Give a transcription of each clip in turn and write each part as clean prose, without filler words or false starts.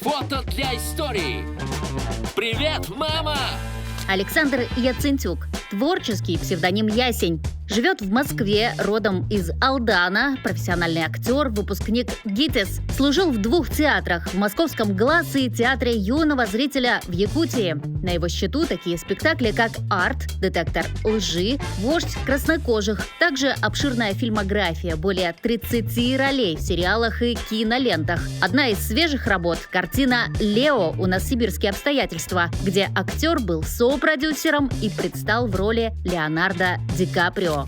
Фото для истории. Привет, мама! Александр Яцентюк, творческий псевдоним Ясень, живет в Москве, родом из Алдана, профессиональный актер, выпускник ГИТИС. Служил в 2 театрах – в Московском «Глаз» и Театре юного зрителя в Якутии. На его счету такие спектакли, как «Арт», «Детектор лжи», «Вождь краснокожих». Также обширная фильмография, более 30 ролей в сериалах и кинолентах. Одна из свежих работ – картина «Лео. У нас сибирские обстоятельства», где актер был сопродюсером и предстал в роли Леонардо Ди Каприо.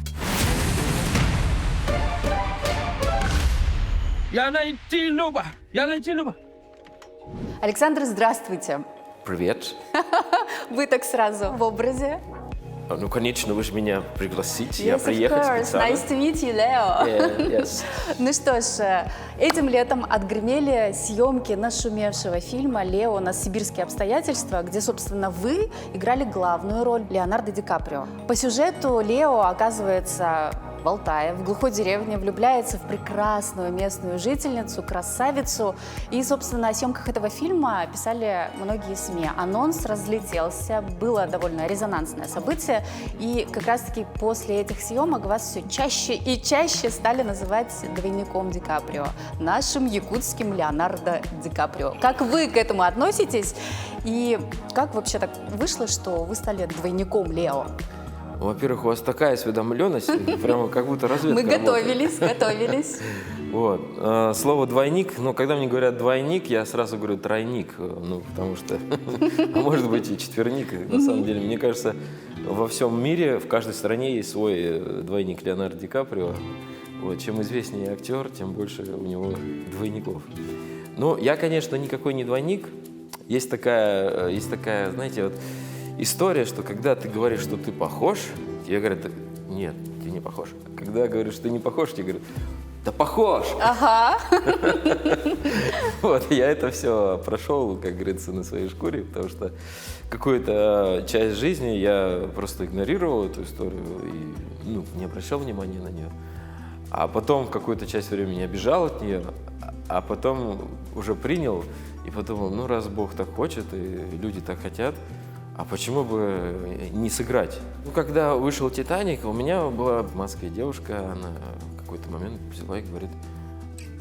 Я найти Люба! Александр, здравствуйте. Привет. Вы так сразу в образе. Ну, конечно, вы же меня пригласите. Yes, Я of приехал course. специально. Nice to meet you, Leo. Yes. Ну что ж, этим летом отгремели съемки нашумевшего фильма «Лео. У нас сибирские обстоятельства», где, собственно, вы играли главную роль Леонардо Ди Каприо. По сюжету Лео оказывается в Алтае, в глухой деревне, влюбляется в прекрасную местную жительницу, красавицу. И, собственно, о съемках этого фильма писали многие СМИ. Анонс разлетелся, было довольно резонансное событие. И как раз-таки после этих съемок вас все чаще и чаще стали называть двойником Ди Каприо, нашим якутским Леонардо Ди Каприо. Как вы к этому относитесь? И как вообще так вышло, что вы стали двойником Лео? Во-первых, у вас такая осведомленность, прямо как будто разведка. Мы готовились. Вот. Слово «двойник», но когда мне говорят «двойник», я сразу говорю «тройник», ну, потому что, а может быть и четверник, на самом деле. Мне кажется, во всем мире, в каждой стране есть свой двойник Леонардо Ди Каприо. Вот. Чем известнее актер, тем больше у него двойников. Но я, конечно, никакой не двойник. Есть такая, знаете, вот история, что когда ты говоришь, что ты похож, тебе говорят: нет, ты не похож. А когда говоришь, что ты не похож, тебе говорят: да похож! Ага. Вот, я это все прошел, как говорится, на своей шкуре, потому что какую-то часть жизни я просто игнорировал эту историю и не обращал внимания на нее. А потом какую-то часть времени обижал от нее, а потом уже принял и подумал: ну, раз Бог так хочет и люди так хотят, а почему бы не сыграть? Ну, когда вышел «Титаник», у меня была в Москве девушка, она в какой-то момент взяла и говорит: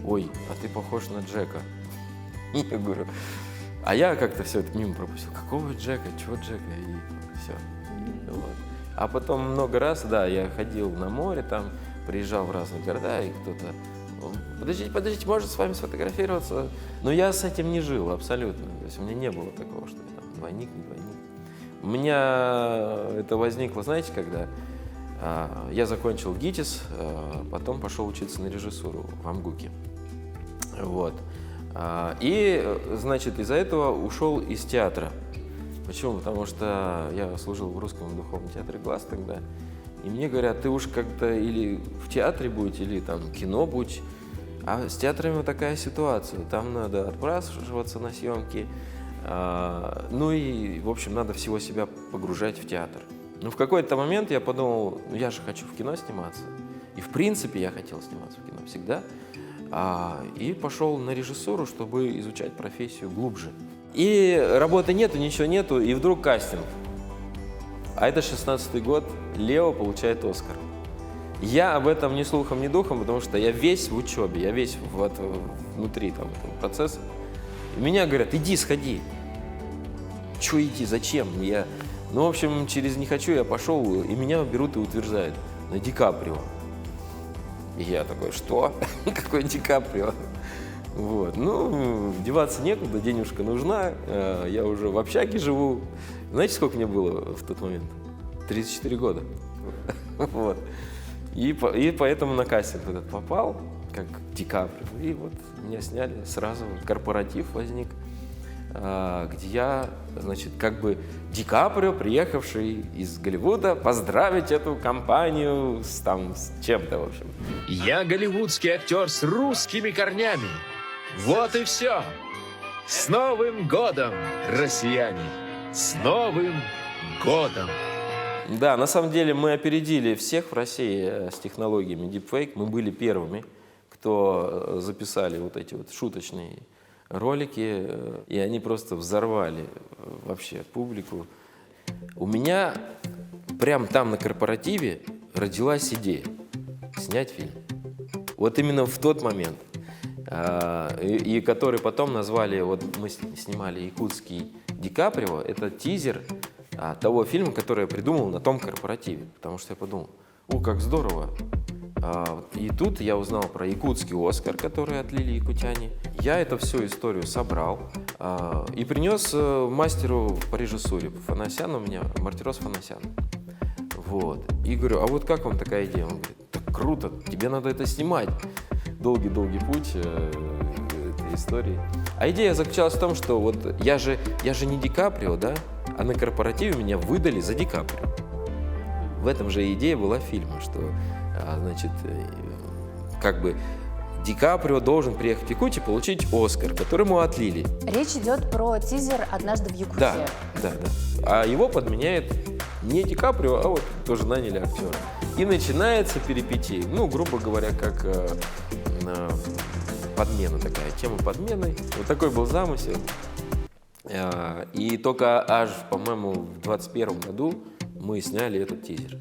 ой, а ты похож на Джека. Я говорю, а я как-то все это мимо пропустил. Какого Джека? Чего Джека? И все. Вот. А потом много раз, да, я ходил на море, там, приезжал в разные города, и кто-то: подождите, можно с вами сфотографироваться? Но я с этим не жил абсолютно. То есть у меня не было такого, что я там двойник, не двойник. У меня это возникло, знаете, когда я закончил ГИТИС, потом пошел учиться на режиссуру в АМГУКе. Вот. И, значит, из-за этого ушел из театра. Почему? Потому что я служил в Русском духовном театре «Глаз» тогда. И мне говорят: ты уж как-то или в театре будь, или там кино будь. А с театрами такая ситуация. Там надо отпрашиваться на съемки. Ну и, в общем, надо всего себя погружать в театр. Но в какой-то момент я подумал: ну я же хочу в кино сниматься. И в принципе я хотел сниматься в кино всегда. И пошел на режиссуру, чтобы изучать профессию глубже. И работы нету, ничего нету, и вдруг кастинг. А это 16-й год, Лео получает «Оскар». Я об этом ни слухом, ни духом, потому что я весь в учебе, я весь внутри там, этого процесса. И меня говорят: иди, сходи. Чё иди, зачем? Ну, в общем, через «не хочу» я пошел, и меня берут и утверждают на Ди Каприо. И я такой: что? Какой Ди Каприо? Вот. Ну, деваться некуда, денежка нужна. Я уже в общаге живу. Знаете, сколько мне было в тот момент? 34 года. Вот. И поэтому на кастинг этот попал, как Ди Каприо. И вот меня сняли, сразу корпоратив возник, где я, значит, как бы Ди Каприо, приехавший из Голливуда, поздравить эту компанию с чем-то, в общем. Я голливудский актер с русскими корнями. Вот и все. С Новым годом, россияне! С Новым годом! Да, на самом деле мы опередили всех в России с технологиями Deepfake. Мы были первыми, кто записали вот эти вот шуточные ролики, и они просто взорвали вообще публику. У меня прям там на корпоративе родилась идея снять фильм. Вот именно в тот момент. И который потом назвали, вот мы снимали «Якутский Ди Каприо», это тизер того фильма, который я придумал на том корпоративе. Потому что я подумал, как здорово. И тут я узнал про якутский «Оскар», который отлили якутяне. Я эту всю историю собрал и принес мастеру по режиссуре, Фанасяну, у меня Мартирос Фанасян. Вот. И говорю, а вот как вам такая идея? Он говорит, так круто, тебе надо это снимать. Долгий-долгий путь этой истории. А идея заключалась в том, что вот я же не Ди Каприо, да? А на корпоративе меня выдали за Ди Каприо. В этом же идея была фильма, что, значит, как бы Ди Каприо должен приехать в Якутию и получить «Оскар», который ему отлили. Речь идет про тизер «Однажды в Якутии». Да. А его подменяет не Ди Каприо, а вот тоже наняли актера. И начинается перипетия. Ну, грубо говоря, как подмена такая, тема подмены. Вот такой был замысел. И только аж, по-моему, в 2021 году мы сняли этот тизер.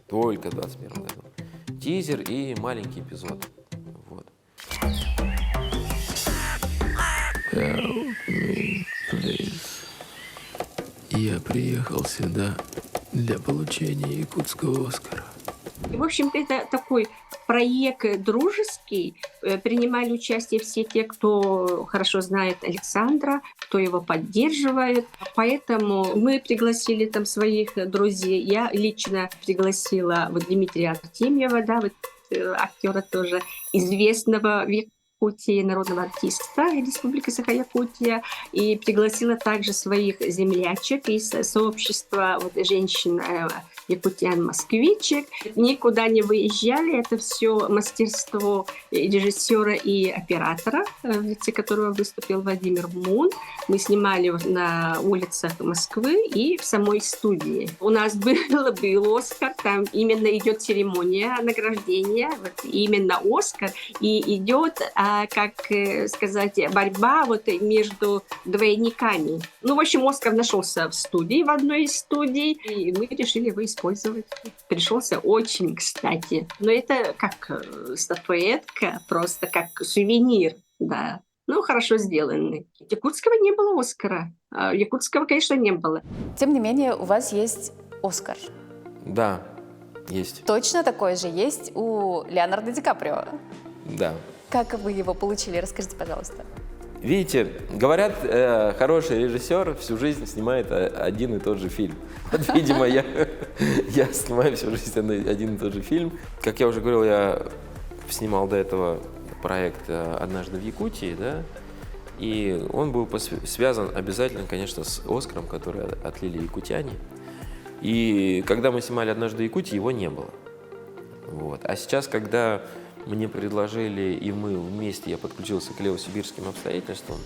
Только в 2021 году. Тизер и маленький эпизод. Вот. Help me, please. Я приехал сюда для получения якутского «Оскара». В общем-то, это такой проект дружеский. Принимали участие все те, кто хорошо знает Александра, кто его поддерживает. Поэтому мы пригласили там своих друзей. Я лично пригласила вот Дмитрия Артемьева, да, вот, актера тоже известного в Якутии, народного артиста Республики Саха-Якутия, и пригласила также своих землячек из сообщества вот, женщин якутян-москвичек. Никуда не выезжали, это все мастерство режиссера и оператора, в лице которого выступил Владимир Мун. Мы снимали на улицах Москвы и в самой студии. У нас был «Оскар», там именно идет церемония награждения, вот именно «Оскар», и идет, как сказать, борьба вот между двойниками. Ну, в общем, «Оскар» нашелся в студии, в одной из студий, и мы решили его использовать. Пришелся очень кстати. Но это как статуэтка, просто как сувенир, да. Ну, хорошо сделанный. Якутского не было «Оскара». Якутского, конечно, не было. Тем не менее, у вас есть «Оскар». Да, есть. Точно такой же есть у Леонардо Ди Каприо. Да. Как вы его получили? Расскажите, пожалуйста. Видите, говорят, хороший режиссер всю жизнь снимает один и тот же фильм. Вот, видимо, я снимаю всю жизнь один и тот же фильм. Как я уже говорил, я снимал до этого проект «Однажды в Якутии», да, и он был связан обязательно, конечно, с «Оскаром», который отлили якутяне. И когда мы снимали «Однажды в Якутии», его не было. Вот. А сейчас, когда мне предложили, и мы вместе, я подключился к Лео-Сибирским обстоятельствам,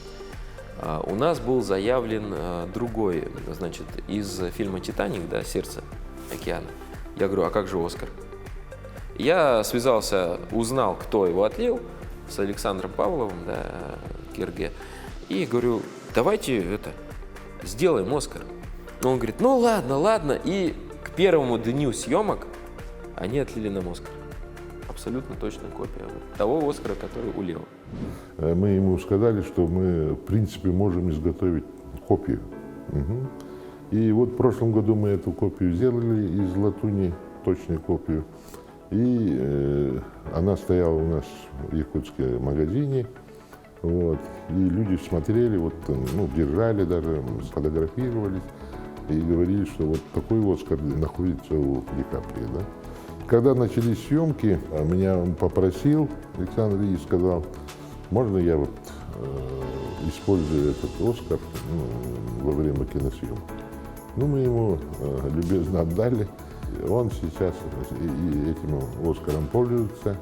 у нас был заявлен другой, значит, из фильма «Титаник», да, «Сердце океана». Я говорю, а как же «Оскар»? Я связался, узнал, кто его отлил, с Александром Павловым, да, Кирге, и говорю, давайте сделаем «Оскар». Он говорит, ну ладно, и к первому дню съемок они отлили нам «Оскар». Абсолютно точная копия того «Оскара», который у Лео. Мы ему сказали, что мы, в принципе, можем изготовить копию. Угу. И вот в прошлом году мы эту копию сделали из латуни, точную копию. И она стояла у нас в якутском магазине. Вот. И люди смотрели, вот, ну, держали даже, сфотографировались и говорили, что вот такой «Оскар» находится у Ди Каприо, да? Когда начались съемки, меня он попросил, Александр, и сказал, можно я вот использую этот «Оскар» во время киносъемки. Ну, мы ему любезно отдали. Он сейчас и этим «Оскаром» пользуется.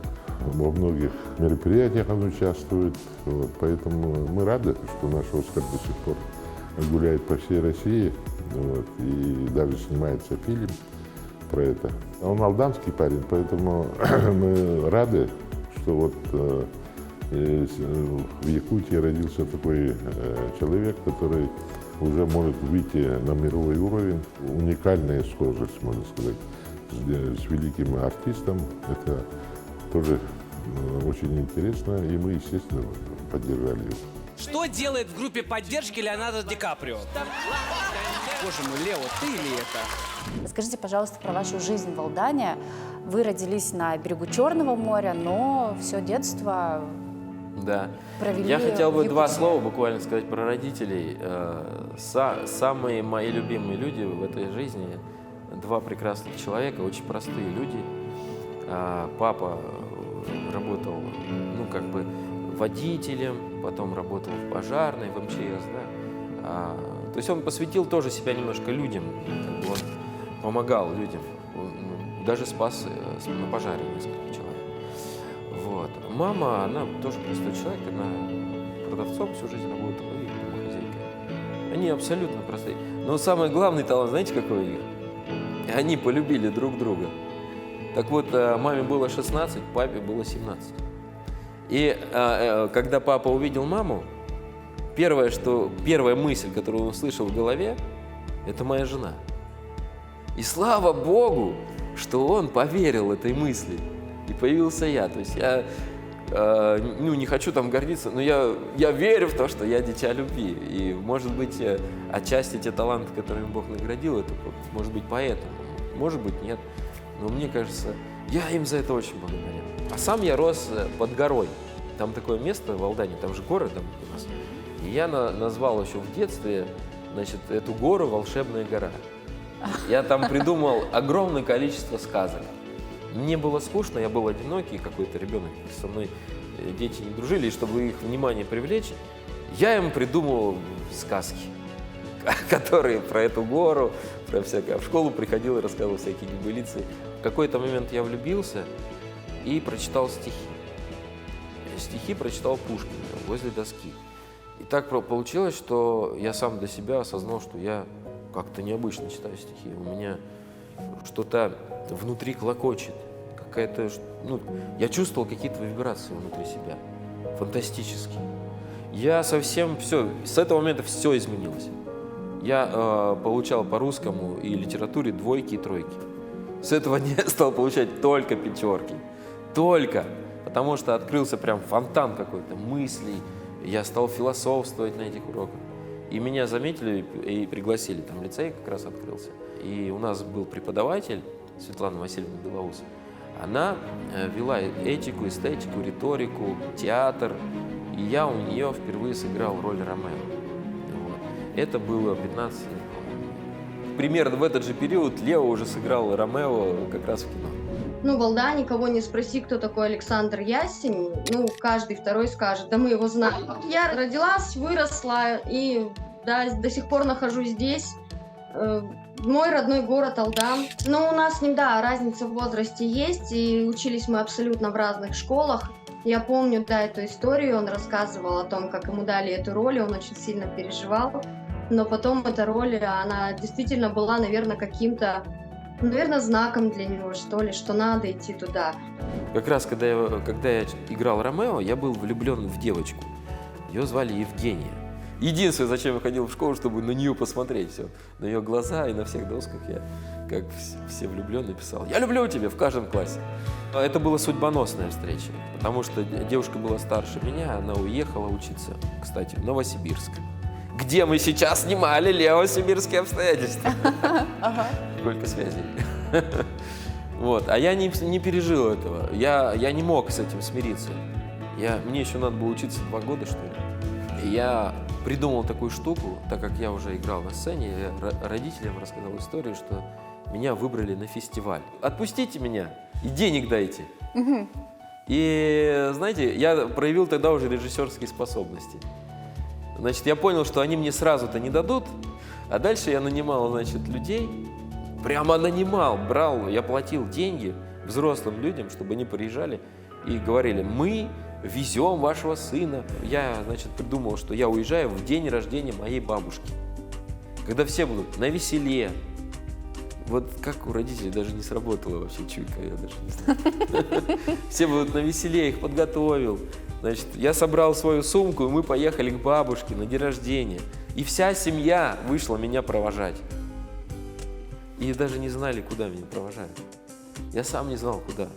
Во многих мероприятиях он участвует. Вот, поэтому мы рады, что наш «Оскар» до сих пор гуляет по всей России. Вот, и даже снимается фильм про это. Он алданский парень, поэтому мы рады, что вот В Якутии родился такой человек, который уже может выйти на мировой уровень. Уникальная схожесть, можно сказать, с великим артистом. Это тоже очень интересно, и мы, естественно, поддержали его. Что делает в группе поддержки Леонардо Ди Каприо? Боже мой, Лео, ты или это? Скажите, пожалуйста, про вашу жизнь в Алдане. Вы родились на берегу Черного моря, но все детство Да. провели Я хотел бы в два Якутии. слова буквально сказать про родителей. Самые мои любимые люди в этой жизни — два прекрасных человека, очень простые люди. Папа работал, водителем, потом работал в пожарной, в МЧС, да. То есть он посвятил тоже себя немножко людям, он помогал людям, он даже спас на пожаре несколько человек. Вот. Мама, она тоже простой человек, она продавцом всю жизнь работала и домохозяйкой. Они абсолютно простые. Но самый главный талант, знаете, какой у них? Они полюбили друг друга. Так вот, маме было 16, папе было 17. И когда папа увидел маму, первая мысль, которую он услышал в голове, это моя жена. И слава Богу, что он поверил этой мысли. И появился я. То есть я не хочу там гордиться, но я верю в то, что я дитя любви. И, может быть, отчасти те таланты, которыми Бог наградил, это может быть поэтому. Может быть, нет. Но мне кажется, я им за это очень благодарен. А сам я рос под горой. Там такое место в Алдане, там же горы там у нас. И я назвал еще в детстве, эту гору «Волшебная гора». Я там придумал огромное количество сказок. Мне было скучно, я был одинокий, какой-то ребенок, со мной дети не дружили, и чтобы их внимание привлечь, я им придумал сказки, которые про эту гору, про всякое. В школу приходил и рассказывал всякие небылицы. В какой-то момент я влюбился и прочитал стихи. Стихи прочитал Пушкина возле доски. И так получилось, что я сам для себя осознал, что я как-то необычно читаю стихи. У меня что-то внутри клокочет. Я чувствовал какие-то вибрации внутри себя. Фантастические. Я совсем все, с этого момента все изменилось. Я получал по русскому и литературе 2 и 3. С этого дня я стал получать только 5. Только. Потому что открылся прям фонтан какой-то мыслей. Я стал философствовать на этих уроках. И меня заметили и пригласили. Там лицей как раз открылся. И у нас был преподаватель, Светлана Васильевна Белоус. Она вела этику, эстетику, риторику, театр. И я у нее впервые сыграл роль Ромео. Вот. Это было 15 лет. Примерно в этот же период Лео уже сыграл Ромео как раз в кино. В Алдане кого не спроси, кто такой Александр Ясень, каждый второй скажет, да мы его знаем. Я родилась, выросла и до сих пор нахожусь здесь. Мой родной город Алдан. Но у нас с ним, разница в возрасте есть, и учились мы абсолютно в разных школах. Я помню, эту историю, он рассказывал о том, как ему дали эту роль, он очень сильно переживал. Но потом эта роль, она действительно была, наверное, каким-то, знаком для него, что ли, что надо идти туда. Как раз, когда я играл Ромео, я был влюблен в девочку. Ее звали Евгения. Единственное, зачем я ходил в школу, чтобы на нее посмотреть. Все. На ее глаза и на всех досках я, как все влюбленные, писал: «Я люблю тебя» в каждом классе. Это была судьбоносная встреча, потому что девушка была старше меня, она уехала учиться, кстати, в Новосибирск, где мы сейчас снимали «Лео. Сибирские обстоятельства». Сколько связей. Вот. А я не пережил этого. Я не мог с этим смириться. Мне еще надо было учиться 2 года, что ли. И я придумал такую штуку, так как я уже играл на сцене, я родителям рассказал историю, что меня выбрали на фестиваль. Отпустите меня и денег дайте. И, знаете, я проявил тогда уже режиссерские способности. Значит, я понял, что они мне сразу-то не дадут, а дальше я нанимал, людей, прямо нанимал, брал, я платил деньги взрослым людям, чтобы они приезжали и говорили: мы везем вашего сына. Я, придумал, что я уезжаю в день рождения моей бабушки, когда все будут на веселе. Вот как у родителей даже не сработало вообще чуйка, я даже не знаю. Все будут на веселе, их подготовил. Значит, я собрал свою сумку, и мы поехали к бабушке на день рождения. И вся семья вышла меня провожать. И даже не знали, куда меня провожают. Я сам не знал, куда.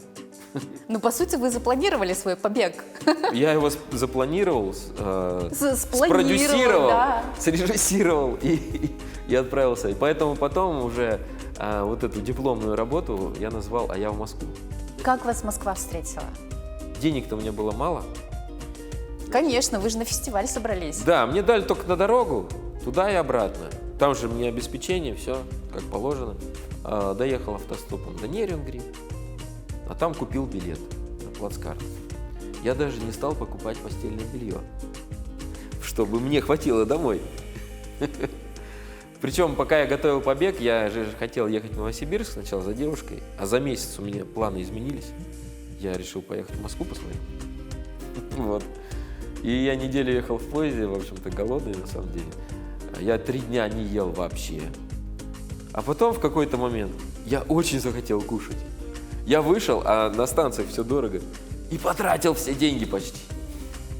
Ну, по сути, вы запланировали свой побег. Я его запланировал, Спланировал, спродюсировал, да. срежиссировал и отправился. И поэтому потом уже вот эту дипломную работу я назвал «А я в Москву». Как вас Москва встретила? Денег-то мне было мало. Конечно, вы же на фестиваль собрались. Да, мне дали только на дорогу, туда и обратно. Там же мне обеспечение, все как положено. Доехал автостопом до Нерюнгри, а там купил билет на плацкарт. Я даже не стал покупать постельное белье, чтобы мне хватило домой. Причем, пока я готовил побег, я же хотел ехать в Новосибирск сначала за девушкой, а за месяц у меня планы изменились. Я решил поехать в Москву посмотреть. Вот. И я неделю ехал в поезде, в общем-то, голодный на самом деле. Я 3 дня не ел вообще. А потом в какой-то момент я очень захотел кушать. Я вышел, а на станциях все дорого, и потратил все деньги почти.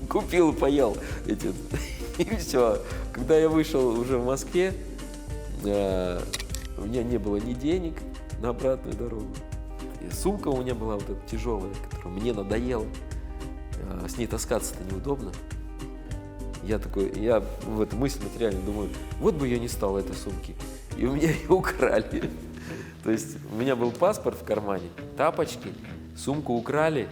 Купил и поел. И все. Когда я вышел уже в Москве, у меня не было ни денег на обратную дорогу. И сумка у меня была вот эта тяжелая, которая мне надоела. С ней таскаться-то неудобно. Я в эту мысль материально думаю, вот бы ее не стало, этой сумки. И у меня ее украли. То есть у меня был паспорт в кармане, тапочки, сумку украли.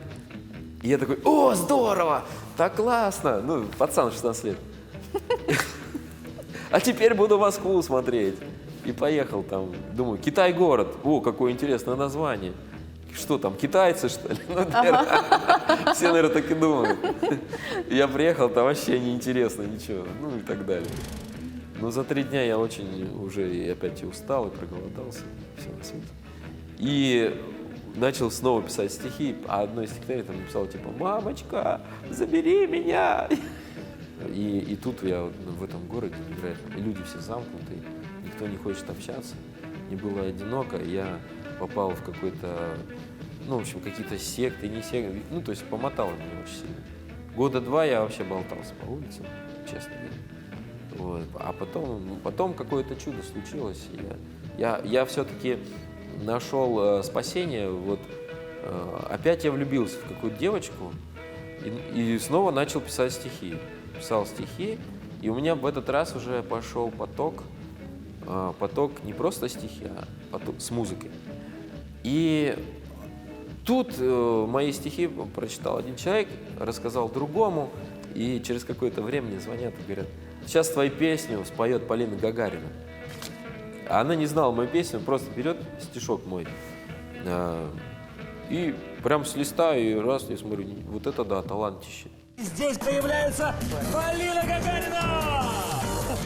И я такой, о, здорово, так классно. Ну, пацан 16 лет. А теперь буду Москву смотреть. И поехал там, думаю, Китай-город. О, какое интересное название. Что там, китайцы, что ли? Ну, все, наверное, так и думают. Я приехал, там вообще неинтересно ничего, ну и так далее. Но за 3 дня я очень уже и опять и устал, и проголодался, и все на свете. И начал снова писать стихи, а одно из стихотворений там написал типа «Мамочка, забери меня!» И тут я в этом городе, и люди все замкнутые, никто не хочет общаться, мне было одиноко, я попал в какой-то, ну, в общем, какие-то секты, не секты, ну, то есть помотало меня очень сильно. 2 года я вообще болтался по улицам, честно говоря. Вот. А потом какое-то чудо случилось. Я все-таки нашел спасение. Вот, опять я влюбился в какую-то девочку и снова начал писать стихи. Писал стихи, и у меня в этот раз уже пошел поток не просто стихи, а поток с музыкой. И тут мои стихи прочитал один человек, рассказал другому, и через какое-то время мне звонят и говорят, сейчас твою песню споет Полина Гагарина. А она не знала мою песню, просто берет стишок мой. И прям с листа, и раз, я смотрю, вот это да, талантище. Здесь появляется Полина Гагарина!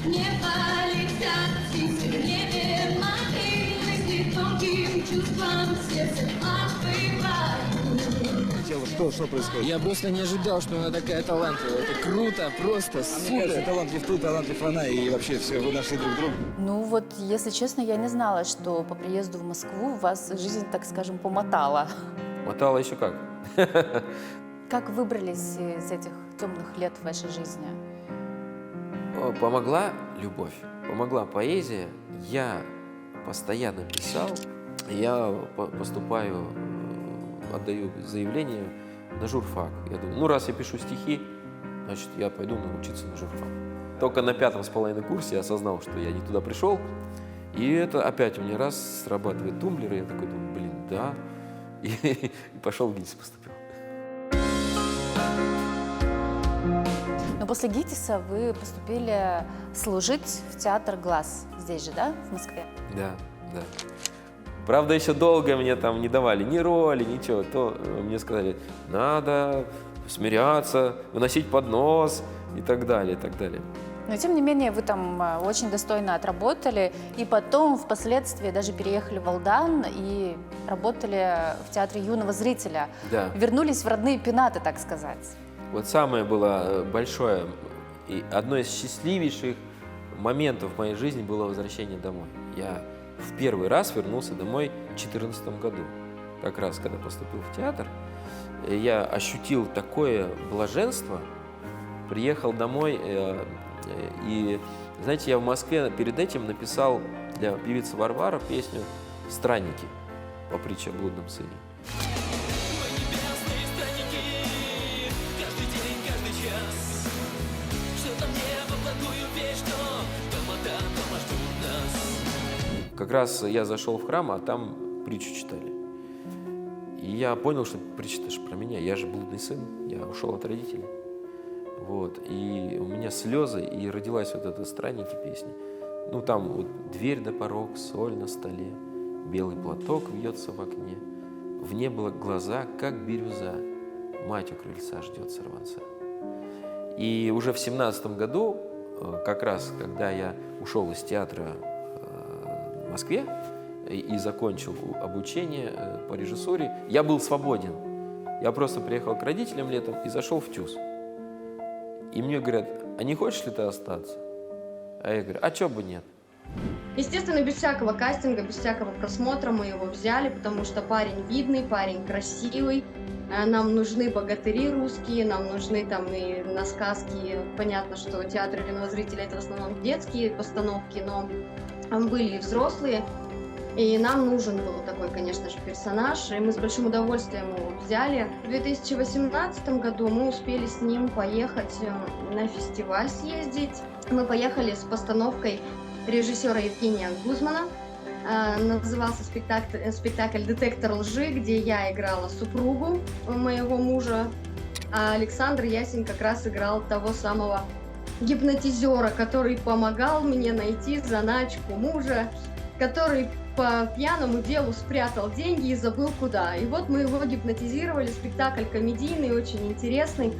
Небо летят птицы в небе, мои мысли тонким чувством сердце отбывают. Что происходит? Я просто не ожидал, что она такая талантливая. Это круто, просто супер. Талантлив ты, талантлив она, и вообще все, вы нашли друг друга. Ну вот, если честно, я не знала, что по приезду в Москву вас жизнь, так скажем, помотала. Мотало еще как. Как выбрались из этих темных лет в вашей жизни? Помогла любовь, помогла поэзия. Я постоянно писал. Я поступаю, отдаю заявление на журфак. Я думаю, ну раз я пишу стихи, значит я пойду научиться на журфак. Только на 5,5 курсе я осознал, что я не туда пришел. И это опять у меня раз срабатывает тумблер, и я такой думаю, блин, да. И пошел в ГИТИС поступил. Но после ГИТИСа вы поступили служить в театр «Глаз». Здесь же, да, в Москве? Да, да. Правда, еще долго мне там не давали ни роли, ничего. То мне сказали, надо смиряться, выносить поднос и так далее, и так далее. Но, тем не менее, вы там очень достойно отработали, и потом, впоследствии, даже переехали в Алдан и работали в театре юного зрителя. Да. Вернулись в родные пенаты, так сказать. Вот самое было большое и одно из счастливейших моментов в моей жизни было возвращение домой. Я в первый раз вернулся домой в 2014 году. Как раз, когда поступил в театр. я ощутил такое блаженство, приехал домой, и, знаете, я в Москве перед этим написал для певицы Варвары песню «Странники» по притче о блудном сыне. Как раз я зашел в храм, а там притчу читали. И я понял, что притча-то же про меня. Я же блудный сын, я ушел от родителей. Вот. И у меня слезы, и родилась вот эта «Странники» песня. Ну, там вот дверь да порог, соль на столе, белый платок вьется в окне. В небо глаза, как бирюза, мать у крыльца ждет сорванца. И уже в 17-м году, как раз, когда я ушел из театра в Москве и закончил обучение по режиссуре, я был свободен. Я просто приехал к родителям летом и зашел в ТЮЗ. И мне говорят: а не хочешь ли ты остаться? А я говорю: а чё бы нет? Естественно, без всякого кастинга, без всякого просмотра мы его взяли, потому что парень видный, парень красивый. Нам нужны богатыри русские, нам нужны там и на сказки. Понятно, что театр юного зрителя — это в основном детские постановки, но были и взрослые. И нам нужен был такой, конечно же, персонаж, и мы с большим удовольствием его взяли. В 2018 году мы успели с ним поехать на фестиваль, съездить. Мы поехали с постановкой режиссера Евгения Гузмана. Назывался спектакль «Детектор лжи», где я играла супругу моего мужа, а Александр Ясень как раз играл того самого гипнотизера, который помогал мне найти заначку мужа, который по пьяному делу спрятал деньги и забыл куда. И вот мы его гипнотизировали, спектакль комедийный, очень интересный.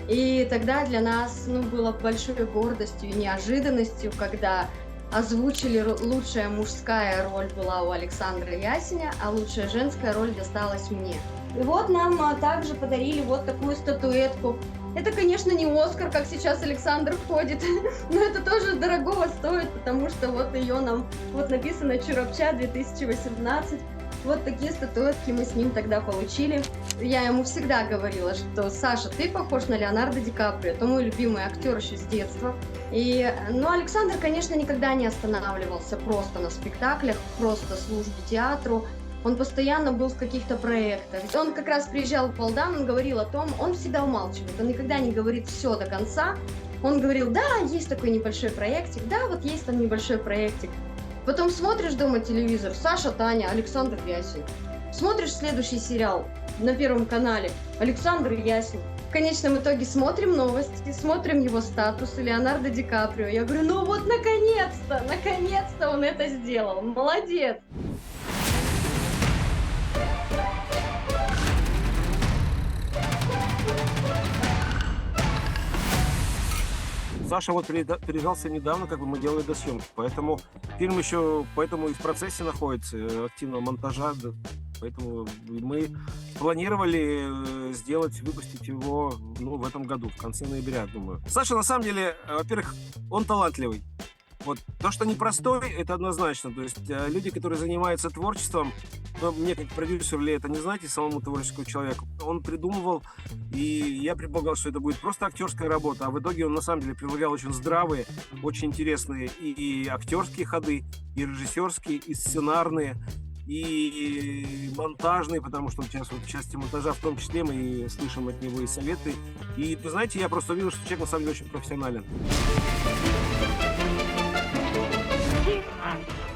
И тогда для нас было большой гордостью и неожиданностью, когда озвучили лучшая мужская роль была у Александра Ясеня, а лучшая женская роль досталась мне. И вот нам также подарили вот такую статуэтку. Это, конечно, не Оскар, как сейчас Александр ходит, но это тоже дорогого стоит, потому что вот ее нам, вот написано «Чурапча 2018». Вот такие статуэтки мы с ним тогда получили. Я ему всегда говорила, что: Саша, ты похож на Леонардо Ди Каприо, это мой любимый актер еще с детства. Но Александр, конечно, никогда не останавливался просто на спектаклях, просто службе театру. Он постоянно был в каких-то проектах. Он как раз приезжал в Алдан, он говорил о том, он всегда умалчивает, он никогда не говорит все до конца. Он говорил: да, есть такой небольшой проектик, да, вот есть там небольшой проектик. Потом смотришь дома телевизор, Саша, Таня, Александр Ясень. Смотришь следующий сериал на Первом канале, Александр Ясень. В конечном итоге смотрим новости, смотрим его статусы, Леонардо Ди Каприо. Я говорю: ну вот наконец-то он это сделал, молодец. Саша вот приезжал совсем недавно, мы делали досъемки, поэтому фильм еще и в процессе находится активного монтажа, поэтому мы планировали выпустить его в этом году, в конце ноября, думаю. Саша, на самом деле, во-первых, он талантливый. Вот. То, что непростой, это однозначно. То есть люди, которые занимаются творчеством, мне как продюсеру это не знаете, самому творческому человеку, он придумывал, и я предполагал, что это будет просто актерская работа, а в итоге он на самом деле прилагал очень здравые, очень интересные и актерские ходы, и режиссерские, и сценарные, и монтажные, потому что сейчас в части монтажа в том числе мы и слышим от него и советы. И, вы знаете, я просто увидел, что человек на самом деле очень профессионален.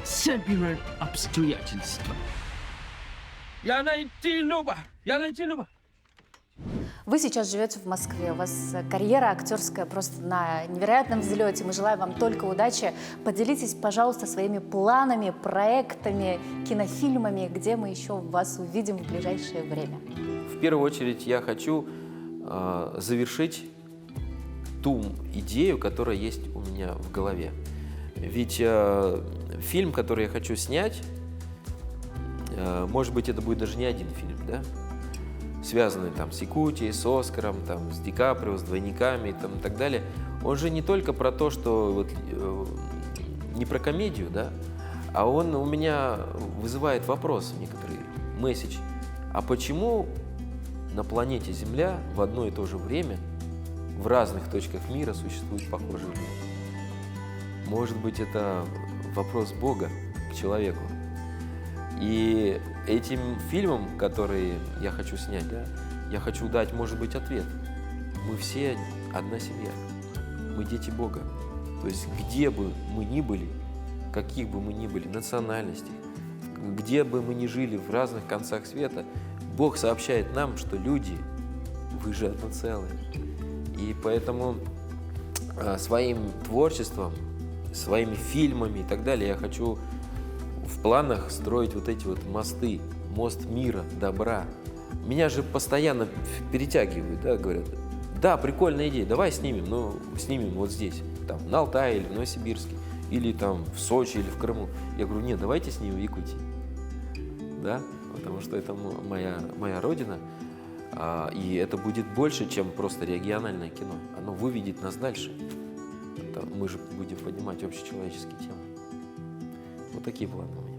Собирают обстоятельства. Я найти Люба! Вы сейчас живете в Москве, у вас карьера актерская просто на невероятном взлете. Мы желаем вам только удачи. Поделитесь, пожалуйста, своими планами, проектами, кинофильмами, где мы еще вас увидим в ближайшее время. В первую очередь я хочу завершить ту идею, которая есть у меня в голове. Ведь фильм, который я хочу снять, может быть, это будет даже не один фильм, да? Связанный с Якутией, с Оскаром, с Ди Каприо, с двойниками и так далее. Он же не только про то, что не про комедию, да, а он у меня вызывает вопрос некоторый, месседж. А почему на планете Земля в одно и то же время в разных точках мира существуют похожие люди. Может быть, это вопрос Бога к человеку. И этим фильмом, который я хочу снять, да, я хочу дать, может быть, ответ. Мы все одна семья. Мы дети Бога. То есть где бы мы ни были, каких бы мы ни были национальностей, где бы мы ни жили в разных концах света, Бог сообщает нам, что люди, вы же одно целое. И поэтому своим творчеством, своими фильмами и так далее я хочу в планах строить вот эти вот мосты, мост мира, добра. Меня же постоянно перетягивают, да, говорят, да, прикольная идея, давай снимем, но снимем вот здесь, там, на Алтае или в Новосибирске, или там в Сочи или в Крыму. Я говорю, нет, давайте снимем в Якутии, да, потому что это моя родина, и это будет больше, чем просто региональное кино. Оно выведет нас дальше. Мы же будем поднимать общечеловеческие темы. Вот такие планы у меня.